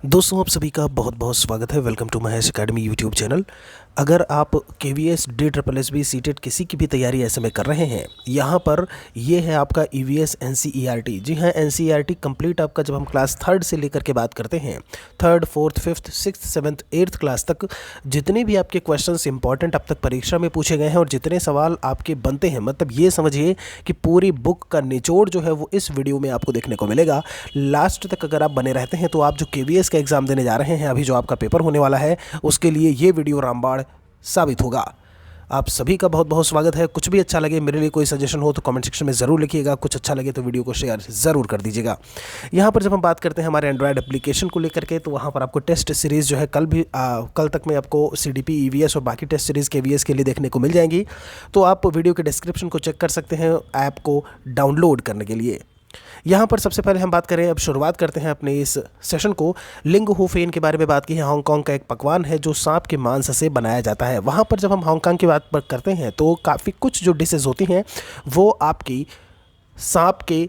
दोस्तों आप सभी का बहुत बहुत स्वागत है। Welcome to Mahesh academy YouTube channel. अगर आप KVS DSSB सीटेट किसी की भी तैयारी ऐसे में कर रहे हैं, यहाँ पर ये है आपका EVS NCERT। जी हाँ, NCERT कंप्लीट आपका जब हम क्लास थर्ड से लेकर के बात करते हैं, third fourth fifth sixth seventh eighth class तक जितने भी आपके क्वेश्चंस इंपॉर्टेंट अब तक परीक्षा में पूछे गए हैं और जितने सवाल आपके बनते हैं, मतलब ये समझिए कि पूरी बुक का निचोड़ जो है वो इस वीडियो में आपको देखने को मिलेगा। लास्ट तक अगर आप बने रहते हैं तो आप जो KVS का एग्ज़ाम देने जा रहे हैं, अभी जो आपका पेपर होने वाला है, उसके लिए ये वीडियो रामबाण साबित होगा। आप सभी का बहुत बहुत स्वागत है। कुछ भी अच्छा लगे, मेरे लिए कोई सजेशन हो तो कमेंट सेक्शन में ज़रूर लिखिएगा। कुछ अच्छा लगे तो वीडियो को शेयर ज़रूर कर दीजिएगा। यहाँ पर जब हम बात करते हैं हमारे एंड्रॉयड एप्लीकेशन को लेकर के, तो वहाँ पर आपको टेस्ट सीरीज़ जो है कल तक में आपको CDP EVS और बाकी टेस्ट सीरीज़ KVS के लिए देखने को मिल जाएंगी। तो आप वीडियो के डिस्क्रिप्शन को चेक कर सकते हैं ऐप को डाउनलोड करने के लिए। यहाँ पर सबसे पहले हम बात करें, अब शुरुआत करते हैं अपने इस सेशन को। लिंग हू फेन के बारे में बात की है। हांगकांग का एक पकवान है जो सांप के मांस से बनाया जाता है। वहाँ पर जब हम हांगकांग की बात करते हैं तो काफ़ी कुछ जो डिशेज़ होती हैं वो आपकी सांप के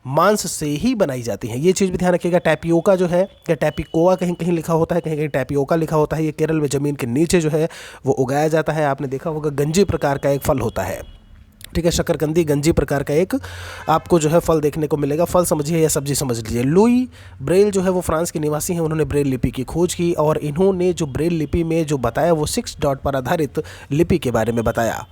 मांस से ही बनाई जाती हैं। ये चीज़ भी ध्यान रखिएगा। टैपियोका जो है, या टैपिकोआ कहीं कहीं लिखा होता है, कहीं कहीं टैपियोका लिखा होता है। ये केरल में ज़मीन के नीचे जो है वो उगाया जाता है। आपने देखा होगा गंजी प्रकार का एक फल होता है, ठीक है, शकरकंदी गंजी प्रकार का एक आपको जो है फल देखने को मिलेगा। फल समझिए या सब्जी समझ लीजिए। लुई ब्रेल जो है वो फ्रांस के निवासी हैं। उन्होंने ब्रेल लिपि की खोज की और इन्होंने जो ब्रेल लिपि में जो बताया वो 6 डॉट पर आधारित लिपि के बारे में बताया।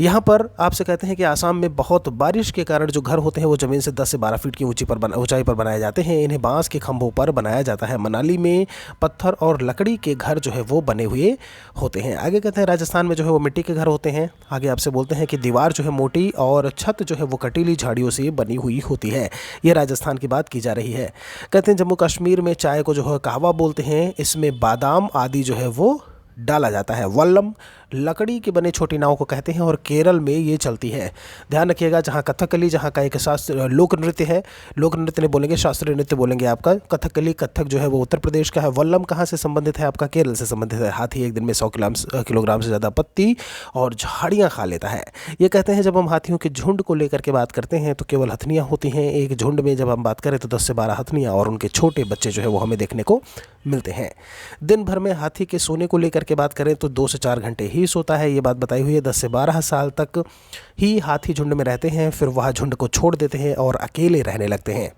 यहाँ पर आपसे कहते हैं कि आसाम में बहुत बारिश के कारण जो घर होते हैं वो ज़मीन से 10 से 12 फीट की ऊंचाई पर बनाए जाते हैं। इन्हें बांस के खंभों पर बनाया जाता है। मनाली में पत्थर और लकड़ी के घर जो है वो बने हुए होते हैं। आगे कहते हैं राजस्थान में जो है वो मिट्टी के घर होते हैं। आगे आपसे बोलते हैं कि दीवार जो है मोटी और छत जो है वो कटीली झाड़ियों से बनी हुई होती है। ये राजस्थान की बात की जा रही है। कहते हैं जम्मू कश्मीर में चाय को जो है कहवा बोलते हैं। इसमें बादाम आदि जो है वो डाला जाता है। वल्लम लकड़ी के बने छोटी नाव को कहते हैं और केरल में ये चलती है। ध्यान रखिएगा, जहाँ कथकली, जहाँ का एक शास्त्र लोक नृत्य है, लोक नृत्य नहीं बोलेंगे, शास्त्रीय नृत्य बोलेंगे आपका। कथकली कथक जो है वो उत्तर प्रदेश का है। वल्लम कहाँ से संबंधित है? आपका केरल से संबंधित है। हाथी एक दिन में 100 किलोग्राम से ज़्यादा पत्ती और झाड़ियाँ खा लेता है। ये कहते हैं जब हम हाथियों के झुंड को लेकर के बात करते हैं तो केवल हथनियाँ होती हैं। एक झुंड में जब हम बात करें तो 10 से 12 हथनियाँ और उनके छोटे बच्चे जो है वो हमें देखने को मिलते हैं। दिन भर में हाथी के सोने को लेकर के बात करें तो 2 से 4 घंटे ही सोता है। ये बात बताई हुई है। 10 से 12 साल तक ही हाथी झुंड में रहते हैं, फिर वह झुंड को छोड़ देते हैं और अकेले रहने लगते हैं।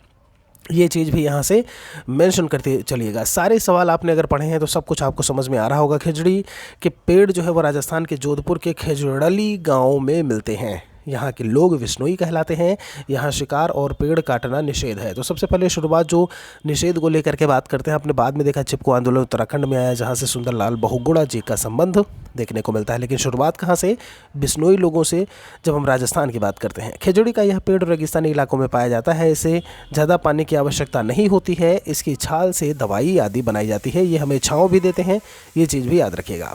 ये चीज़ भी यहाँ से मेंशन करते चलिएगा। सारे सवाल आपने अगर पढ़े हैं तो सब कुछ आपको समझ में आ रहा होगा। खिजड़ी के पेड़ जो है वो राजस्थान के जोधपुर के खिजड़ली गांव में मिलते हैं। यहाँ के लोग विश्नोई कहलाते हैं। यहाँ शिकार और पेड़ काटना निषेध है। तो सबसे पहले शुरुआत जो निषेध को लेकर के बात करते हैं, आपने बाद में देखा चिपको आंदोलन उत्तराखंड में आया, जहाँ से सुंदरलाल बहुगुणा जी का संबंध देखने को मिलता है। लेकिन शुरुआत कहाँ से? बिश्नोई लोगों से, जब हम राजस्थान की बात करते हैं। खिजड़ी का यह पेड़ रेगिस्तानी इलाकों में पाया जाता है। इसे ज़्यादा पानी की आवश्यकता नहीं होती है। इसकी छाल से दवाई आदि बनाई जाती है। ये हमें छाँव भी देते हैं, ये चीज़ भी याद रखिएगा।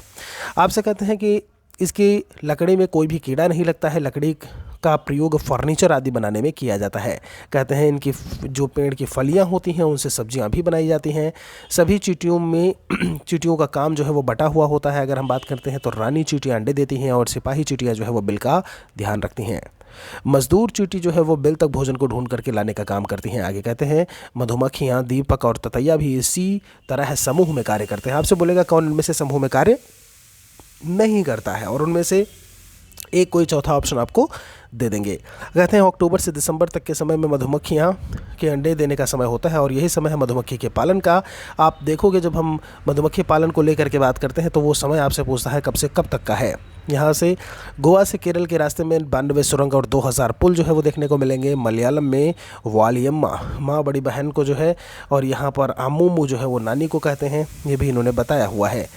आपसे कहते हैं कि इसकी लकड़ी में कोई भी कीड़ा नहीं लगता है। लकड़ी का प्रयोग फर्नीचर आदि बनाने में किया जाता है। कहते हैं इनकी जो पेड़ की फलियां होती हैं उनसे सब्जियां भी बनाई जाती हैं। सभी चींटियों में चींटियों का काम जो है वो बटा हुआ होता है। अगर हम बात करते हैं तो रानी चींटियां अंडे देती हैं और सिपाही चींटियां जो है वो बिल का ध्यान रखती हैं। मजदूर चींटी जो है वो बिल तक भोजन को ढूंढ करके लाने का काम करती हैं। आगे कहते हैं मधुमक्खियाँ, दीपक और ततैया भी इसी तरह समूह में कार्य करते हैं। आपसे बोलेगा कौन इनमें से समूह में कार्य नहीं करता है, और उनमें से एक कोई चौथा ऑप्शन आपको दे देंगे। कहते हैं अक्टूबर से दिसंबर तक के समय में मधुमक्खियाँ के अंडे देने का समय होता है और यही समय है मधुमक्खी के पालन का। आप देखोगे जब हम मधुमक्खी पालन को लेकर के बात करते हैं तो वो समय आपसे पूछता है कब से कब तक का है। यहाँ से गोवा से केरल के रास्ते में 92 सुरंग और 2000 पुल जो है वो देखने को मिलेंगे। मलयालम में वालियम्मा माँ बड़ी बहन को जो है, और यहाँ पर आमूमू जो है वो नानी को कहते हैं। ये भी इन्होंने बताया हुआ है।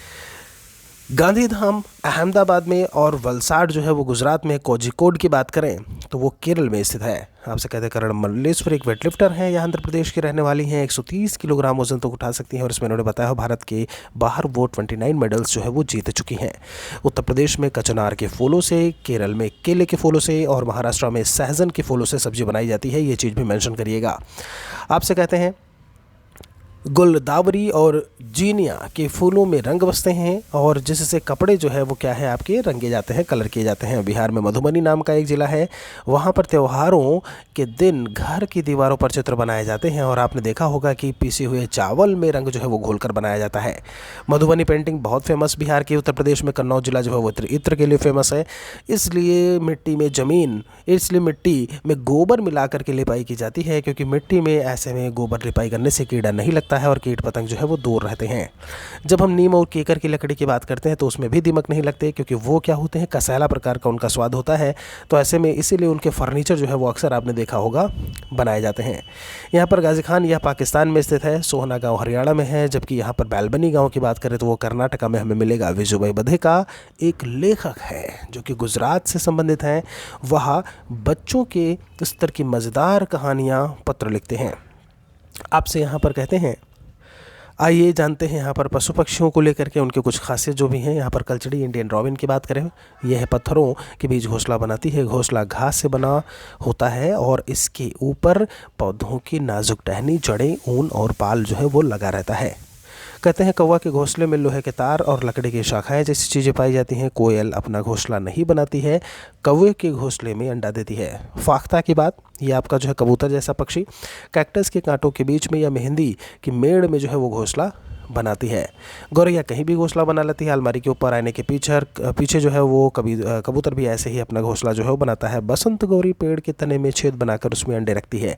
गांधीधाम अहमदाबाद में और वलसाड जो है वो गुजरात में। कोझिकोड की बात करें तो वो केरल में स्थित है। आपसे कहते हैं करण मल्लेश्वर एक वेटलिफ्टर हैं। यह आंध्र प्रदेश की रहने वाली हैं। 130 किलोग्राम वजन तक उठा सकती हैं और इसमें उन्होंने बताया भारत के बाहर वो 29 मेडल्स जो है वो जीत चुकी हैं। उत्तर प्रदेश में कचनार के फूलों से, केरल में केले के फूलों से और महाराष्ट्र में सहजन के फूलों से सब्जी बनाई जाती है। ये चीज़ भी मेंशन करिएगा। आपसे कहते हैं गुलदावरी और जीनिया के फूलों में रंग बसते हैं और जिससे कपड़े जो है वो क्या है आपके रंगे जाते हैं, कलर किए जाते हैं। बिहार में मधुबनी नाम का एक ज़िला है, वहाँ पर त्योहारों के दिन घर की दीवारों पर चित्र बनाए जाते हैं और आपने देखा होगा कि पीसे हुए चावल में रंग जो है वो घोलकर बनाया जाता है। मधुबनी पेंटिंग बहुत फेमस बिहार के, उत्तर प्रदेश में कन्नौज जिला जो है वो इत्र के लिए फेमस है। इसलिए मिट्टी में गोबर मिला करके लिपाई की जाती है, क्योंकि मिट्टी में ऐसे में गोबर लिपाई करने से कीड़ा नहीं लगता है और कीट पतंग जो है वो दूर रहते हैं। जब हम नीम और केकर की लकड़ी की बात करते हैं तो उसमें भी दीमक नहीं लगते, क्योंकि वो क्या होते हैं, कसैला प्रकार का उनका स्वाद होता है। तो ऐसे में इसीलिए उनके फर्नीचर जो है वो अक्सर आपने देखा होगा बनाए जाते हैं। यहाँ पर गाजी खान यह पाकिस्तान में स्थित है, सोहना गांव हरियाणा में है, जबकि यहाँ पर बैलबनी गांव की बात करें तो वो कर्नाटका में हमें मिलेगा। विजूभाई बधे का एक लेखक है जो कि गुजरात से संबंधित हैं, वह बच्चों के स्तर की मज़ेदार कहानियाँ पत्र लिखते हैं। आपसे यहाँ पर कहते हैं, आइए जानते हैं यहाँ पर पशु पक्षियों को लेकर के उनके कुछ खासियत जो भी हैं। यहाँ पर कलचड़ी इंडियन रॉबिन की बात करें, यह पत्थरों के बीच घोंसला बनाती है। घोंसला घास से बना होता है और इसके ऊपर पौधों की नाजुक टहनी, जड़ें, ऊन और बाल जो है वो लगा रहता है। कहते हैं कौवा के घोंसले में लोहे के तार और लकड़ी की शाखाएं जैसी चीज़ें पाई जाती हैं। कोयल अपना घोंसला नहीं बनाती है, कौवे के घोंसले में अंडा देती है। फाख्ता की बात, ये आपका जो है कबूतर जैसा पक्षी कैक्टस के कांटों के बीच में या मेहंदी की मेड़ में जो है वो घोंसला बनाती है। गौरैया कहीं भी घोंसला बना लेती है, अलमारी के ऊपर, आने के पीछे जो है वो कबूतर भी ऐसे ही अपना घोंसला जो है वो बनाता है। बसंत गौरी पेड़ के तने में छेद बनाकर उसमें अंडे रखती है।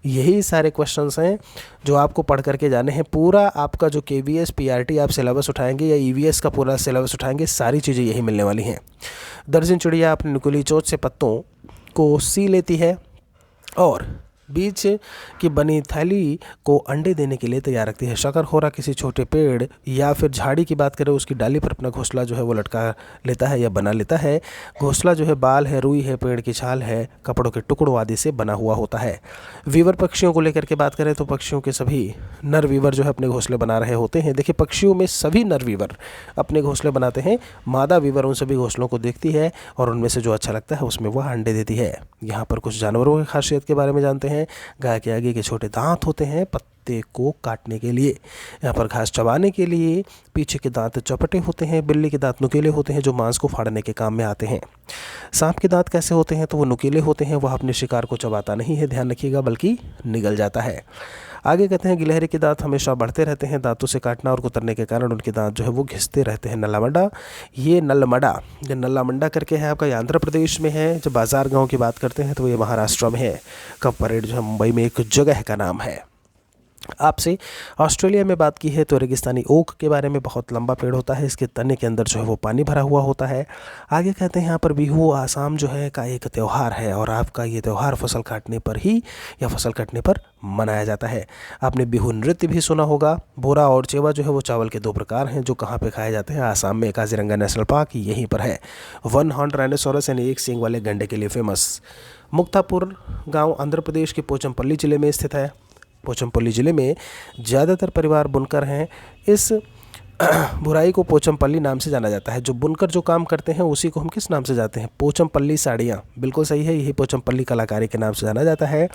यही सारे क्वेश्चंस हैं जो आपको पढ़ करके जाने हैं। पूरा आपका जो KVS PRT आप सिलेबस उठाएंगे या EVS का पूरा सिलेबस उठाएंगे, सारी चीज़ें यही मिलने वाली हैं। दर्जन चिड़िया अपनी नुकीली चोंच से पत्तों को सी लेती है और बीच की बनी थैली को अंडे देने के लिए तैयार रखती है। शकरखोरा किसी छोटे पेड़ या फिर झाड़ी की बात करें, उसकी डाली पर अपना घोंसला जो है वो लटका लेता है या बना लेता है। घोंसला जो है बाल है, रुई है, पेड़ की छाल है, कपड़ों के टुकड़ों आदि से बना हुआ होता है। वीवर पक्षियों को लेकर के बात करें तो पक्षियों के सभी नर वीवर जो है अपने घोंसले बना रहे होते हैं। देखिए, पक्षियों में सभी नर वीवर अपने घोंसले बनाते हैं। मादा वीवर उन सभी घोंसलों को देखती है और उनमें से जो अच्छा लगता है उसमें वह अंडे देती है। यहाँ पर कुछ जानवरों की खासियत के बारे में जानते हैं। गाय के आगे के छोटे दांत होते हैं पत्ते को काटने के लिए। यहाँ पर घास चबाने के लिए पीछे के दांत चपटे होते हैं। बिल्ली के दांत नुकीले होते हैं जो मांस को फाड़ने के काम में आते हैं। सांप के दांत कैसे होते हैं तो वो नुकीले होते हैं, वह अपने शिकार को चबाता नहीं है, ध्यान रखिएगा, बल्कि निगल जाता है। आगे कहते हैं गिलहरी के दांत हमेशा बढ़ते रहते हैं, दांतों से काटना और कुतरने के कारण उनके दांत जो है वो घिसते रहते हैं। नल्लामंडा करके है आपका, आंध्र प्रदेश में है। जब बाजार गांव की बात करते हैं तो ये महाराष्ट्र में है। कप परेड जो है मुंबई में एक जगह का नाम है। आपसे ऑस्ट्रेलिया में बात की है तो रेगिस्तानी ओक के बारे में, बहुत लंबा पेड़ होता है, इसके तने के अंदर जो है वो पानी भरा हुआ होता है। आगे कहते हैं यहाँ पर बिहू आसाम जो है का एक त्यौहार है और आपका ये त्यौहार फसल काटने पर ही या फसल कटने पर मनाया जाता है। आपने बिहू नृत्य भी सुना होगा। बोरा और चेवा जो है वो चावल के दो प्रकार हैं जो कहाँ पे खाए जाते हैं, आसाम में काजीरंगा नेशनल पार्क यहीं पर है। वन हॉर्न राइनोसोरस यानी एक सींग वाले गंडे के लिए फेमस। मुक्तापुर गाँव आंध्र प्रदेश के पोचमपल्ली जिले में स्थित है। पोचमपल्ली ज़िले में ज़्यादातर परिवार बुनकर हैं। इस बुराई को पोचमपल्ली नाम से जाना जाता है। जो बुनकर जो काम करते हैं उसी को हम किस नाम से जाते हैं, पोचमपल्ली साड़ियाँ, बिल्कुल सही है, यही पोचमपल्ली कलाकारी के नाम से जाना जाता है।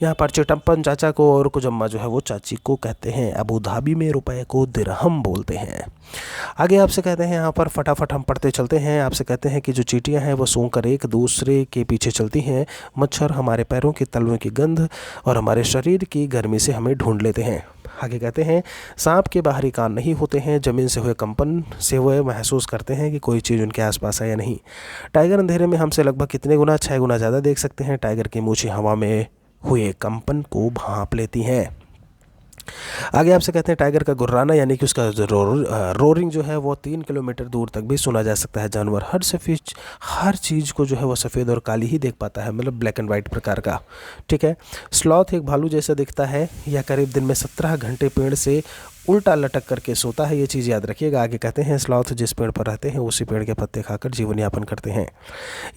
यहाँ पर चिटप्पन चाचा को और कुजम्मा जो है वो चाची को कहते हैं। अबू धाबी में रुपए को दिरहम बोलते हैं। आगे आपसे कहते हैं यहाँ पर फटाफट हम पढ़ते चलते हैं। आपसे कहते हैं कि जो चींटियाँ हैं वो सूंघकर एक दूसरे के पीछे चलती हैं। मच्छर हमारे पैरों के तलवों की गंध और हमारे शरीर की गर्मी से हमें ढूंढ लेते हैं। आगे कहते हैं सांप के बाहरी कान नहीं होते हैं, ज़मीन से हुए कंपन से वह महसूस करते हैं कि कोई चीज़ उनके आसपास है या नहीं। टाइगर अंधेरे में हमसे लगभग कितने गुना, 6 गुना ज़्यादा देख सकते हैं। टाइगर की मूछें हवा में हुए कंपन को भांप लेती हैं। आगे आपसे कहते हैं टाइगर का गुर्राना यानी कि उसका रोरिंग जो है वो 3 किलोमीटर दूर तक भी सुना जा सकता है। जानवर हर चीज़ को जो है वो सफ़ेद और काली ही देख पाता है, मतलब ब्लैक एंड वाइट प्रकार का, ठीक है। स्लॉथ एक भालू जैसा दिखता है। यह करीब दिन में 17 घंटे पेड़ से उल्टा लटक करके सोता है, ये चीज़ याद रखिएगा। आगे कहते हैं स्लॉथ जिस पेड़ पर रहते हैं उसी पेड़ के पत्ते खाकर जीवन यापन करते हैं।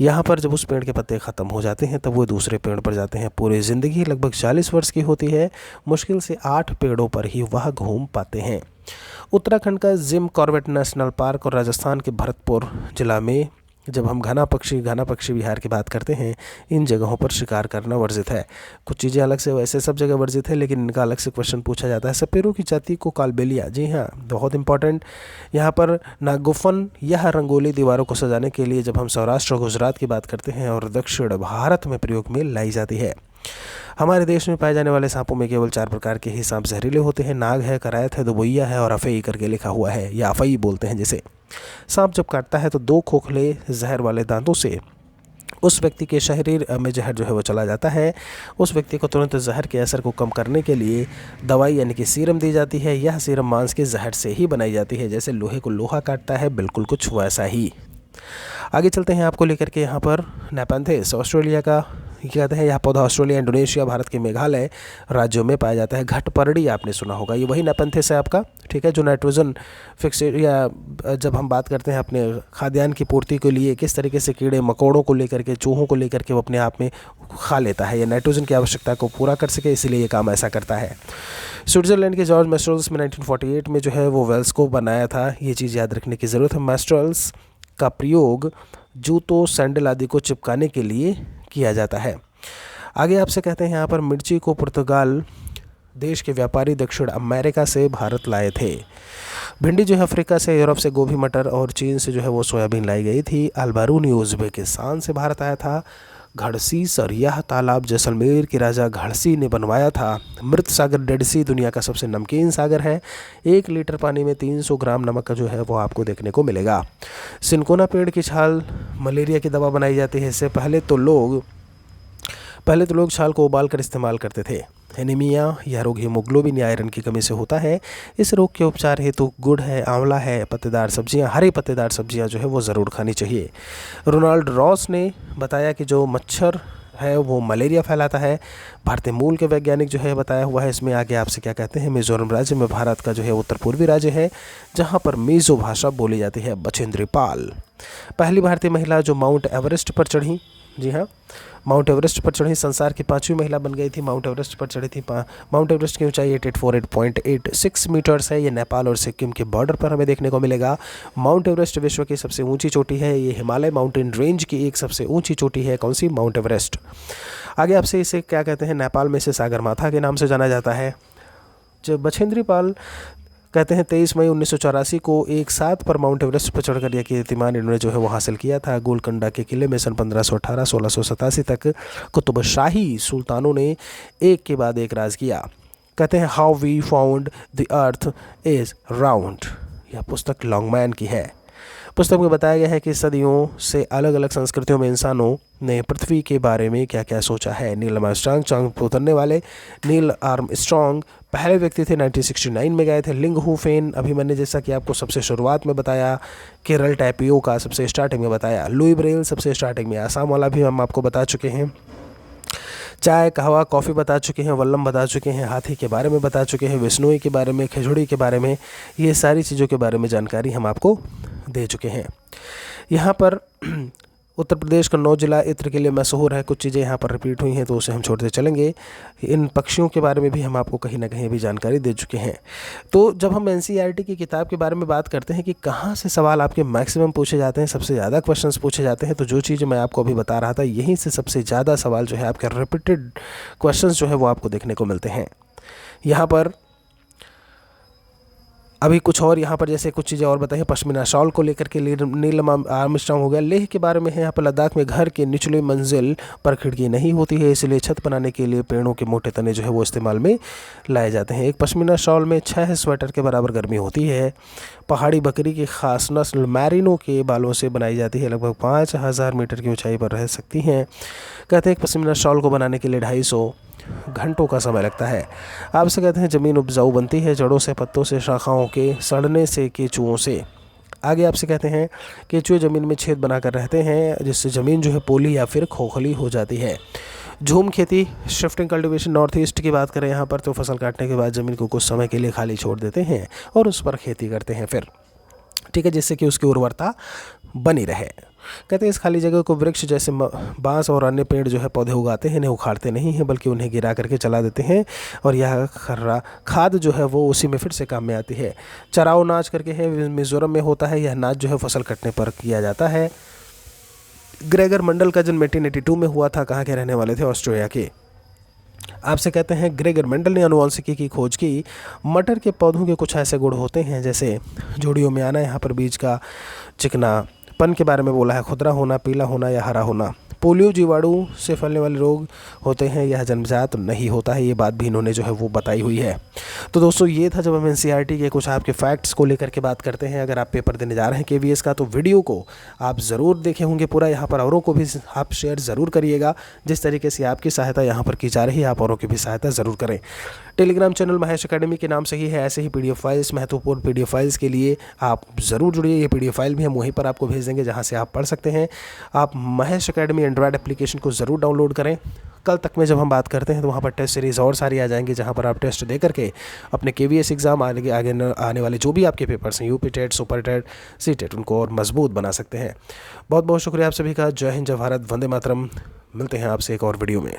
यहाँ पर जब उस पेड़ के पत्ते ख़त्म हो जाते हैं तब वो दूसरे पेड़ पर जाते हैं। पूरी ज़िंदगी लगभग 40 वर्ष की होती है। मुश्किल से 8 पेड़ों पर ही वह घूम पाते हैं। उत्तराखंड का जिम कॉर्बेट नेशनल पार्क और राजस्थान के भरतपुर जिला में जब हम घना पक्षी विहार की बात करते हैं, इन जगहों पर शिकार करना वर्जित है। कुछ चीज़ें अलग से, वैसे सब जगह वर्जित है, लेकिन इनका अलग से क्वेश्चन पूछा जाता है। सपेरों की जाति को कालबेलिया, जी हाँ, बहुत इंपॉर्टेंट। यहाँ पर नागुफन, यह रंगोली दीवारों को सजाने के लिए जब हम सौराष्ट्र और गुजरात की बात करते हैं और दक्षिण भारत में प्रयोग में लाई जाती है। हमारे देश में पाए जाने वाले सांपों में केवल 4 प्रकार के ही सांप जहरीले होते हैं। नाग है, करायत है, दुबैया है और अफई करके लिखा हुआ है, या अफई बोलते हैं जिसे। सांप जब काटता है तो 2 खोखले जहर वाले दांतों से उस व्यक्ति के शरीर में जहर जो है वो चला जाता है। उस व्यक्ति को तुरंत जहर के असर को कम करने के लिए दवाई यानी कि सीरम दी जाती है। यह सीरम मांस के जहर से ही बनाई जाती है, जैसे लोहे को लोहा काटता है, बिल्कुल कुछ वैसा ही। आगे चलते हैं आपको लेकर के यहाँ पर नेपेंथिस, ऑस्ट्रेलिया का कहते हैं। यह पौधा ऑस्ट्रेलिया, इंडोनेशिया, भारत के मेघालय राज्यों में पाया जाता है। घटपरडी आपने सुना होगा, ये वही नेपेंथिस है आपका, ठीक है, जो नाइट्रोजन फिक्स, या जब हम बात करते हैं अपने खाद्यान्न की पूर्ति के लिए किस तरीके से कीड़े मकोड़ों को लेकर के, चूहों को लेकर के वो अपने आप में खा लेता है, ये नाइट्रोजन की आवश्यकता को पूरा कर सके, इसीलिए ये काम ऐसा करता है। स्विट्ज़रलैंड के जॉर्ज मैस्ट्रल्स में 1948 में जो है वो वेल्स को बनाया था। ये चीज़ याद रखने की ज़रूरत है। मैस्ट्रल्स का प्रयोग जूतों, सैंडल आदि को चिपकाने के लिए किया जाता है। आगे आपसे कहते हैं यहाँ पर मिर्ची को पुर्तगाल देश के व्यापारी दक्षिण अमेरिका से भारत लाए थे। भिंडी जो है अफ्रीका से, यूरोप से गोभी, मटर और चीन से जो है वो सोयाबीन लाई गई थी। अलबारूनी उज़्बेकिस्तान से भारत आया था। घड़सी और यह तालाब जैसलमेर के राजा घड़सी ने बनवाया था। मृत सागर डेड सी दुनिया का सबसे नमकीन सागर है। 1 लीटर पानी में 300 ग्राम नमक का जो है वो आपको देखने को मिलेगा। सिनकोना पेड़ की छाल मलेरिया की दवा बनाई जाती है। इससे पहले तो लोग छाल को उबाल कर इस्तेमाल करते थे। एनीमिया, यह रोग हीमोग्लोबिन या आयरन की कमी से होता है। इस रोग के उपचार हेतु गुड़ है, आंवला है, पत्तेदार सब्जियां, हरी पत्तेदार सब्जियां जो है वो ज़रूर खानी चाहिए। रोनाल्ड रॉस ने बताया कि जो मच्छर है वो मलेरिया फैलाता है। भारतीय मूल के वैज्ञानिक जो है बताया हुआ है। इसमें आगे आपसे क्या कहते हैं, मिजोरम राज्य में भारत का जो है उत्तर पूर्वी राज्य है, जहाँ पर मीज़ो भाषा बोली जाती है। बछेंद्री पाल, पहली भारतीय महिला जो माउंट एवरेस्ट पर चढ़ी, जी हाँ, माउंट एवरेस्ट पर चढ़ी, संसार की 5वीं महिला बन गई थी, माउंट एवरेस्ट पर चढ़ी थी। माउंट एवरेस्ट की ऊंचाई 848.86 मीटर्स है। ये नेपाल और सिक्किम के बॉर्डर पर हमें देखने को मिलेगा। माउंट एवरेस्ट विश्व की सबसे ऊंची चोटी है। ये हिमालय माउंटेन रेंज की एक सबसे ऊंची चोटी है। कौन सी? Mount Everest. आगे आपसे इसे क्या कहते हैं, नेपाल में इसे सागर माथा के नाम से जाना जाता है। जो बछेंद्री पाल कहते हैं 23 मई 1984 को एक साथ पर माउंट एवरेस्ट पर चढ़कर यह कीर्तिमान इन्होंने जो है वो हासिल किया था। गोलकंडा के किले में सन 1518-1687 तक कुतुबशाही सुल्तानों ने एक के बाद एक राज किया। कहते हैं how we found the earth is round, यह पुस्तक लॉन्गमैन की है। पुस्तक में बताया गया है कि सदियों से अलग अलग संस्कृतियों में इंसानों ने पृथ्वी के बारे में क्या क्या सोचा है। नील आर्मस्ट्रांग, चांद पर उतरने वाले नील आर्मस्ट्रांग पहले व्यक्ति थे, 1969 में गए थे। लिंग हू फेन, अभी मैंने जैसा कि आपको सबसे शुरुआत में बताया। केरल टैपियो का सबसे स्टार्टिंग में बताया। लुई ब्रेल सबसे स्टार्टिंग में। आसाम वाला भी हम आपको बता चुके हैं। चाय, कहवा, कॉफ़ी बता चुके हैं। वल्लम बता चुके हैं। हाथी के बारे में बता चुके हैं। विष्णुई के बारे में, खिचड़ी के बारे में, ये सारी चीज़ों के बारे में जानकारी हम आपको दे चुके हैं। यहाँ पर उत्तर प्रदेश का 9 जिला इत्र के लिए मशहूर है। कुछ चीज़ें यहाँ पर रिपीट हुई हैं तो उसे हम छोड़ते चलेंगे। इन पक्षियों के बारे में भी हम आपको कहीं ना कहीं भी जानकारी दे चुके हैं। तो जब हम एनसीईआरटी की किताब के बारे में बात करते हैं कि कहाँ से सवाल आपके मैक्सिमम पूछे जाते हैं, सबसे ज़्यादा क्वेश्चंस पूछे जाते हैं, तो जो चीज़ मैं आपको अभी बता रहा था, यहीं से सबसे ज़्यादा सवाल जो है आपके रिपीटेड क्वेश्चंस जो है वो आपको देखने को मिलते हैं। यहाँ पर अभी कुछ और यहाँ पर जैसे कुछ चीज़ें और बताइए। पश्मीना शॉल को लेकर के नील आर्मस्ट्रांग हो गया। लेह के बारे में है। यहाँ पर लद्दाख में घर के निचली मंजिल पर खिड़की नहीं होती है, इसलिए छत बनाने के लिए पेड़ों के मोटे तने जो है वो इस्तेमाल में लाए जाते हैं। एक पश्मीना शॉल में 6 स्वेटर के बराबर गर्मी होती है। पहाड़ी बकरी की खास नस्ल मैरिनो के बालों से बनाई जाती है। लगभग 5000 मीटर की ऊंचाई पर रह सकती हैं। कहते हैं पश्मीना शॉल को बनाने के लिए 250 घंटों का समय लगता है। आपसे कहते हैं ज़मीन उपजाऊ बनती है जड़ों से, पत्तों से, शाखाओं के सड़ने से, केचुओं से। आगे आपसे कहते हैं केचुए ज़मीन में छेद बनाकर रहते हैं, जिससे ज़मीन जो है पोली या फिर खोखली हो जाती है। झूम खेती, शिफ्टिंग कल्टीवेशन, नॉर्थ ईस्ट की बात करें यहाँ पर तो फसल काटने के बाद ज़मीन को कुछ समय के लिए खाली छोड़ देते हैं और उस पर खेती करते हैं फिर, ठीक है, जिससे कि उसकी उर्वरता बनी रहे। कहते हैं इस खाली जगह को वृक्ष जैसे बांस और अन्य पेड़ जो है पौधे उगाते हैं, इन्हें उखाड़ते नहीं हैं बल्कि उन्हें गिरा करके चला देते हैं और यह खर्रा खाद जो है वो उसी में फिर से काम में आती है। चराओ नाच करके है, मिज़ोरम में होता है। यह नाच जो है फसल कटने पर किया जाता है। ग्रेगर मंडल का जन्म 1882 में हुआ था। कहाँ के रहने वाले थे? ऑस्ट्रेलिया के। आपसे कहते हैं ग्रेगर मेंडल ने आनुवंशिकी की खोज की। मटर के पौधों के कुछ ऐसे गुण होते हैं जैसे जोड़ियों में आना, यहाँ पर बीज का चिकनापन के बारे में बोला है, खुदरा होना, पीला होना या हरा होना। पोलियो जीवाणु से फैलने वाले रोग होते हैं, यह जन्मजात नहीं होता है। ये बात भी इन्होंने जो है वो बताई हुई है। तो दोस्तों ये था जब हम एनसीईआरटी के कुछ आपके फैक्ट्स को लेकर के बात करते हैं। अगर आप पेपर देने जा रहे हैं केवीएस का तो वीडियो को आप ज़रूर देखे होंगे पूरा, यहाँ पर औरों को भी आप शेयर ज़रूर करिएगा। जिस तरीके से आपकी सहायता यहाँ पर की जा रही है, आप औरों की भी सहायता ज़रूर करें। टेलीग्राम चैनल महेश एकेडमी के नाम से ही है। ऐसे ही PDF फाइल्स, महत्वपूर्ण PDF फाइल्स के लिए आप ज़रूर जुड़िए। ये PDF फाइल भी हम वहीं पर आपको भेज देंगे जहाँ से आप पढ़ सकते हैं। आप महेश एकेडमी एंड्रॉयड एप्लीकेशन को ज़रूर डाउनलोड करें। कल तक में जब हम बात करते हैं तो वहाँ पर टेस्ट सीरीज़ और सारी आ जाएंगी, जहाँ पर आप टेस्ट दे करके अपने केवीएस एग्ज़ाम आगे आने वाले जो भी आपके पेपर्स हैं, UP TET, super TET, CTET, उनको और मजबूत बना सकते हैं। बहुत बहुत शुक्रिया आप सभी का। जय हिंद, जय भारत, वंदे मातरम। मिलते हैं आपसे एक और वीडियो में।